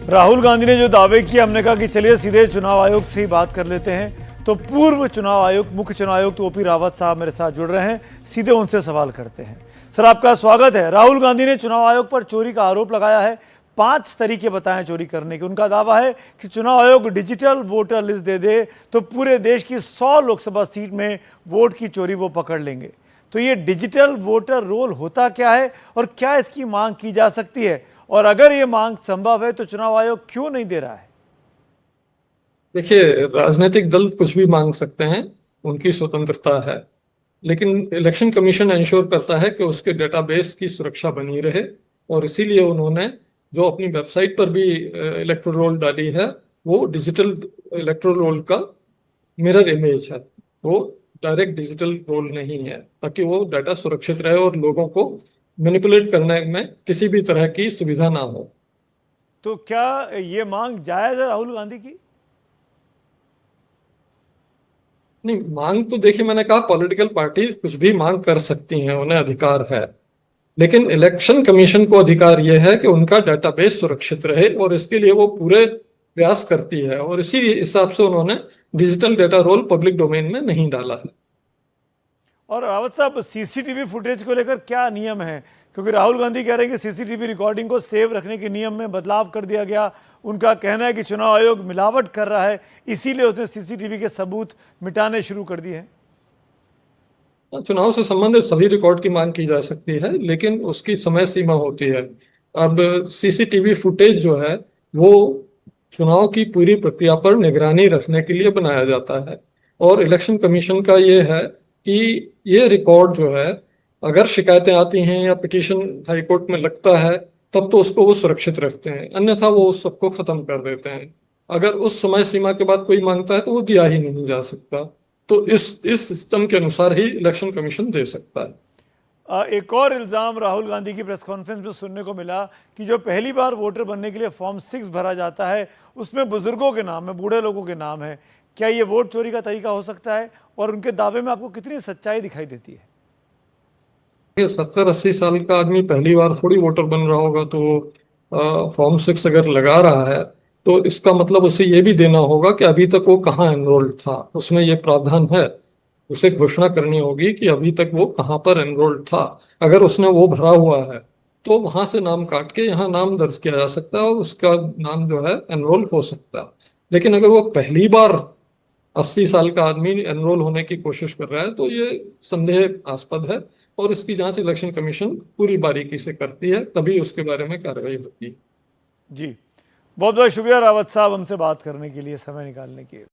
राहुल गांधी ने जो दावे किए, हमने कहा कि चलिए सीधे चुनाव आयोग से ही बात कर लेते हैं। तो पूर्व चुनाव आयुक्त, मुख्य चुनाव आयुक्त ओपी रावत साहब मेरे साथ जुड़ रहे हैं, सीधे उनसे सवाल करते हैं। सर, आपका स्वागत है। राहुल गांधी ने चुनाव आयोग पर चोरी का आरोप लगाया है। 5 तरीके बताएं चोरी करने के। उनका दावा है कि चुनाव आयोग डिजिटल वोटर लिस्ट दे दे तो पूरे देश की 100 लोकसभा सीट में वोट की चोरी वो पकड़ लेंगे। तो ये डिजिटल वोटर रोल होता क्या है और क्या इसकी मांग की जा सकती है, और अगर ये मांग संभव है तो चुनाव आयोग क्यों नहीं दे रहा है? देखिए, राजनीतिक दल कुछ भी मांग सकते हैं, उनकी स्वतंत्रता है। लेकिन इलेक्शन कमीशन इंश्योर करता है कि उसके डेटाबेस की सुरक्षा बनी रहे, और इसीलिए उन्होंने जो अपनी वेबसाइट पर भी इलेक्टोरल रोल डाली है, वो डिजिटल इलेक्टोरल रोल का मिरर इमेज है। वो डायरेक्ट डिजिटल रोल नहीं है, ताकि वो डाटा सुरक्षित रहे और लोगों को मैनिपुलेट करने में किसी भी तरह की सुविधा ना हो। तो क्या ये मांग जायज है राहुल गांधी की? नहीं, मांग तो देखिए, मैंने कहा पॉलिटिकल पार्टीज कुछ भी मांग कर सकती हैं, उन्हें अधिकार है। लेकिन इलेक्शन कमीशन को अधिकार यह है कि उनका डेटाबेस सुरक्षित रहे, और इसके लिए वो पूरे प्रयास करती है, और इसी हिसाब से उन्होंने digital data roll public domain में नहीं डाला है। और रावत साहब, सीसीटीवी फुटेज को लेकर क्या नियम है? क्योंकि राहुल गांधी कह रहे हैं कि सीसीटीवी रिकॉर्डिंग को सेव रखने के नियम में बदलाव कर दिया गया। उनका कहना है कि चुनाव आयोग मिलावट कर रहा है, इसीलिए उसने सीसीटीवी के सबूत मिटाने शुरू कर दिए हैं। चुनाव से संबंधित सभी रिकॉर्ड की मांग की जा सकती है, लेकिन उसकी समय सीमा होती है। अब सीसीटीवी फुटेज जो है, वो चुनाव की पूरी प्रक्रिया पर निगरानी रखने के लिए बनाया जाता है। और इलेक्शन कमीशन का ये है कि ये रिकॉर्ड जो है, अगर शिकायतें आती हैं या पिटीशन हाई कोर्ट में लगता है, तब तो उसको वो सुरक्षित रखते हैं, अन्यथा वो उस सबको खत्म कर देते हैं। अगर उस समय सीमा के बाद कोई मांगता है तो वो दिया ही नहीं जा सकता। तो इस सिस्टम के अनुसार ही इलेक्शन कमीशन दे सकता है। एक और इल्ज़ाम राहुल गांधी की प्रेस कॉन्फ्रेंस में सुनने को मिला कि जो पहली बार वोटर बनने के लिए फॉर्म 6 भरा जाता है, उसमें बुजुर्गों के नाम है, बूढ़े लोगों के नाम है। क्या ये वोट चोरी का तरीका हो सकता है, और उनके दावे में आपको कितनी सच्चाई दिखाई देती है? 70-80 साल का आदमी पहली बार थोड़ी वोटर बन रहा होगा, तो फॉर्म 6 अगर लगा रहा है, तो इसका मतलब उसे ये भी देना होगा कि अभी तक वो कहाँ एनरोल्ड था। उसमें ये प्रावधान है, उसे घोषणा करनी होगी कि अभी तक वो कहाँ पर एनरोल्ड था। अगर उसने वो भरा हुआ है, तो वहां से नाम काट के यहाँ नाम दर्ज किया जा सकता है, और उसका नाम जो है एनरोल हो सकता है। लेकिन अगर वो पहली बार 80 साल का आदमी एनरोल होने की कोशिश कर रहा है, तो ये संदेहास्पद है, और इसकी जांच इलेक्शन कमीशन पूरी बारीकी से करती है, तभी उसके बारे में कार्रवाई होती है। जी, बहुत बहुत शुक्रिया रावत साहब, हमसे बात करने के लिए, समय निकालने के लिए।